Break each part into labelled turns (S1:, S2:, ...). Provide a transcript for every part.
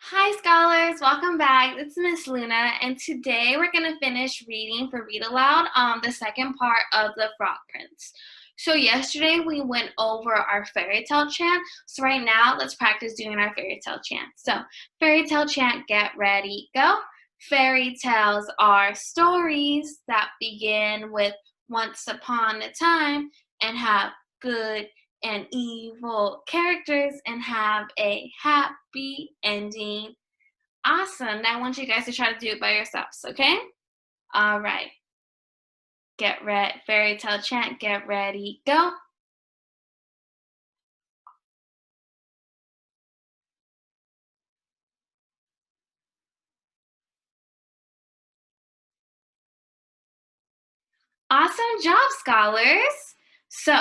S1: Hi, scholars. Welcome back. It's Miss Luna, and today we're going to finish reading for Read Aloud, the second part of The Frog Prince. So yesterday we went over our fairy tale chant. So right now, let's practice doing our fairy tale chant. So fairy tale chant, get ready, go. Fairy tales are stories that begin with once upon a time and have good and evil characters and have a happy ending. Awesome. Now I want you guys to try to do it by yourselves, okay? All right. Get ready. Fairy tale chant. Get ready. Go. Awesome job, scholars. So,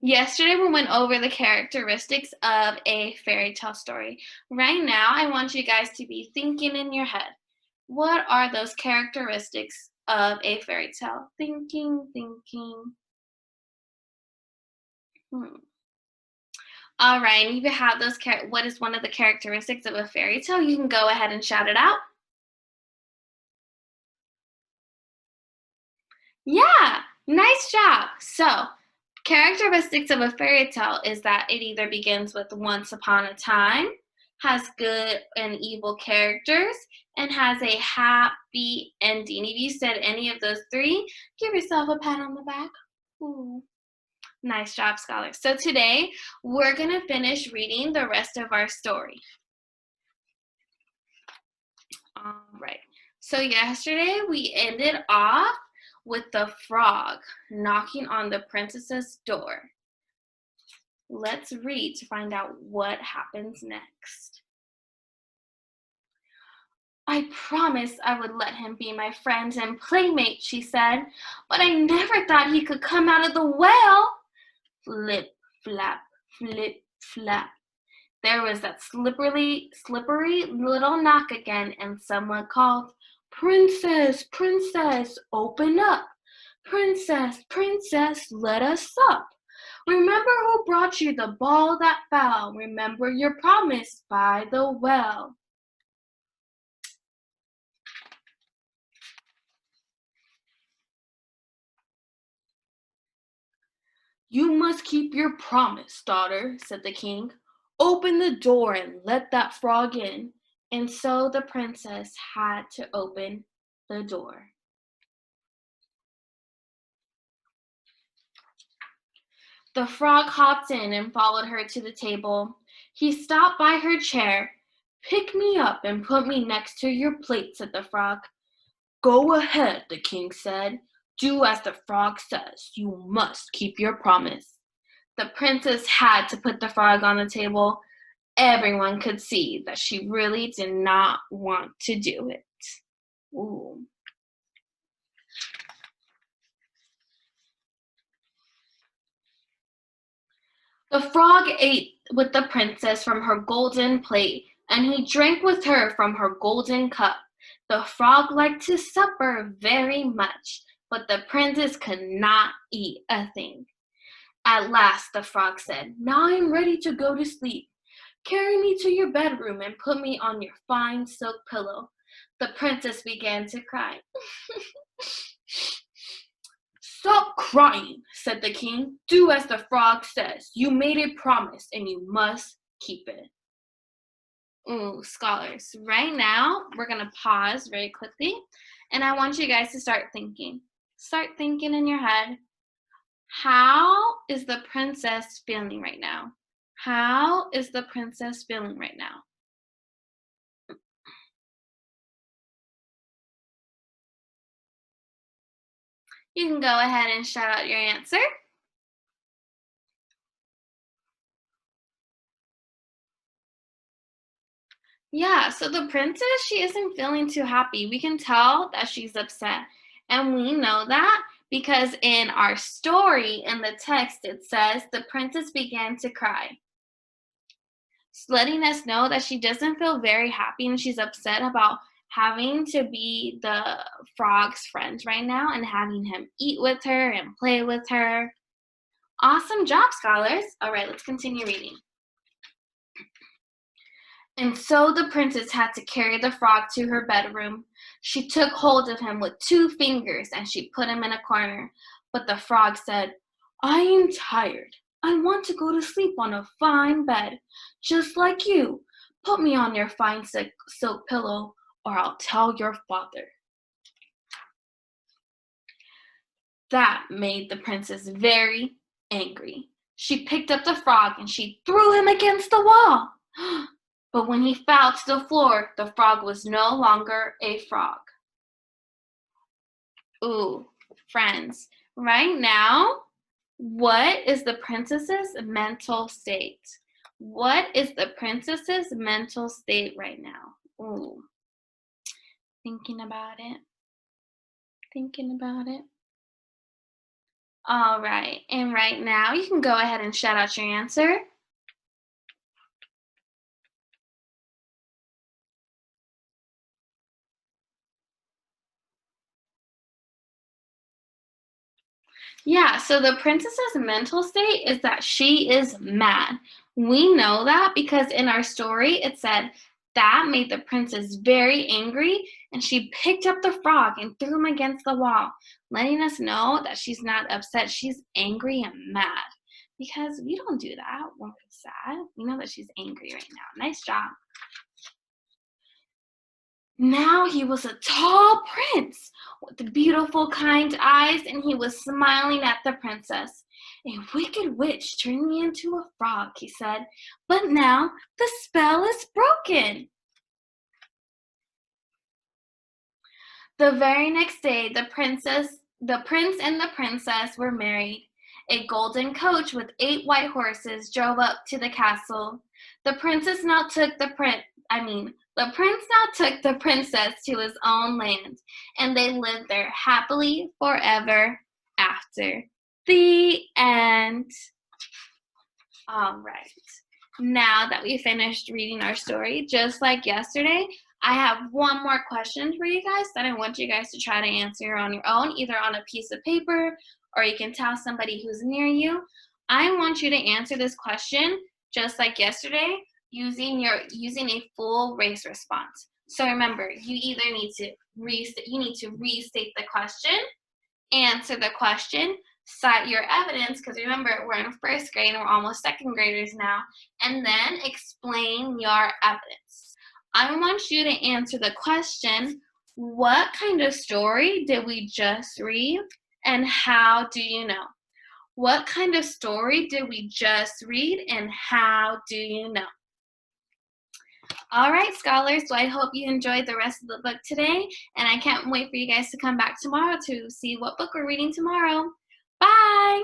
S1: yesterday we went over the characteristics of a fairy tale story. Right now, I want you guys to be thinking in your head. What are those characteristics of a fairy tale? Thinking. Hmm. All right, and if you have those, what is one of the characteristics of a fairy tale? You can go ahead and shout it out. Yeah, nice job. So, characteristics of a fairy tale is that it either begins with once upon a time, has good and evil characters, and has a happy ending. If you said any of those three, give yourself a pat on the back. Ooh. Nice job, scholar. So today, we're going to finish reading the rest of our story. All right. So yesterday, we ended off with the frog knocking on the princess's door. Let's read to find out what happens next. I promised I would let him be my friend and playmate, she said, but I never thought he could come out of the well. Flip, flap, flip, flap. There was that slippery little knock again, and someone called, Princess, princess, open up. Princess, princess, let us sup. Remember who brought you the ball that fell. Remember your promise by the well. You must keep your promise, daughter, said the king. Open the door and let that frog in. And so the princess had to open the door. The frog hopped in and followed her to the table. He stopped by her chair. Pick me up and put me next to your plate, said the frog. Go ahead, the king said. Do as the frog says. You must keep your promise. The princess had to put the frog on the table. Everyone could see that she really did not want to do it. Ooh. The frog ate with the princess from her golden plate, and he drank with her from her golden cup. The frog liked his supper very much, but the princess could not eat a thing. At last the frog said, Now I am ready to go to sleep. Carry me to your bedroom and put me on your fine silk pillow. The princess began to cry. Stop crying, said the king. Do as the frog says. You made a promise and you must keep it. Ooh, scholars, right now we're going to pause very quickly and I want you guys to start thinking. Start thinking in your head. How is the princess feeling right now? How is the princess feeling right now? You can go ahead and shout out your answer. Yeah, so the princess, she isn't feeling too happy. We can tell that she's upset. And we know that because in our story, in the text, it says the princess began to cry, letting us know that she doesn't feel very happy and she's upset about having to be the frog's friend right now and having him eat with her and play with her. Awesome job, scholars. All right, let's continue reading. And so the princess had to carry the frog to her bedroom. She took hold of him with 2 fingers and she put him in a corner. But the frog said, I am tired. I want to go to sleep on a fine bed, just like you. Put me on your fine silk pillow, or I'll tell your father. That made the princess very angry. She picked up the frog and she threw him against the wall. But when he fell to the floor, the frog was no longer a frog. Ooh, friends, right now, what is the princess's mental state? What is the princess's mental state right now? Ooh, thinking about it, thinking about it. All right, and right now you can go ahead and shout out your answer. Yeah, so the princess's mental state is that she is mad. We know that because in our story it said that made the princess very angry and she picked up the frog and threw him against the wall, letting us know that she's not upset, she's angry and mad. Because we don't do that when we're sad. We know that she's angry right now. Nice job. Now he was a tall prince with beautiful, kind eyes, and he was smiling at the princess. A wicked witch turned me into a frog, he said, but now the spell is broken. The very next day, the prince and the princess were married. A golden coach with 8 white horses drove up to the castle. The princess now took the prince, the prince now took the princess to his own land, and they lived there happily forever after. The end. All right. Now that we finished reading our story, just like yesterday, I have one more question for you guys that I want you guys to try to answer on your own, either on a piece of paper or you can tell somebody who's near you. I want you to answer this question just like yesterday using a full race response. So remember, you either need to restate the question, answer the question, cite your evidence, because remember, we're in first grade and we're almost second graders now, and then explain your evidence. I want you to answer the question, what kind of story did we just read, and how do you know? What kind of story did we just read, and how do you know? All right, scholars, so I hope you enjoyed the rest of the book today, and I can't wait for you guys to come back tomorrow to see what book we're reading tomorrow. Bye!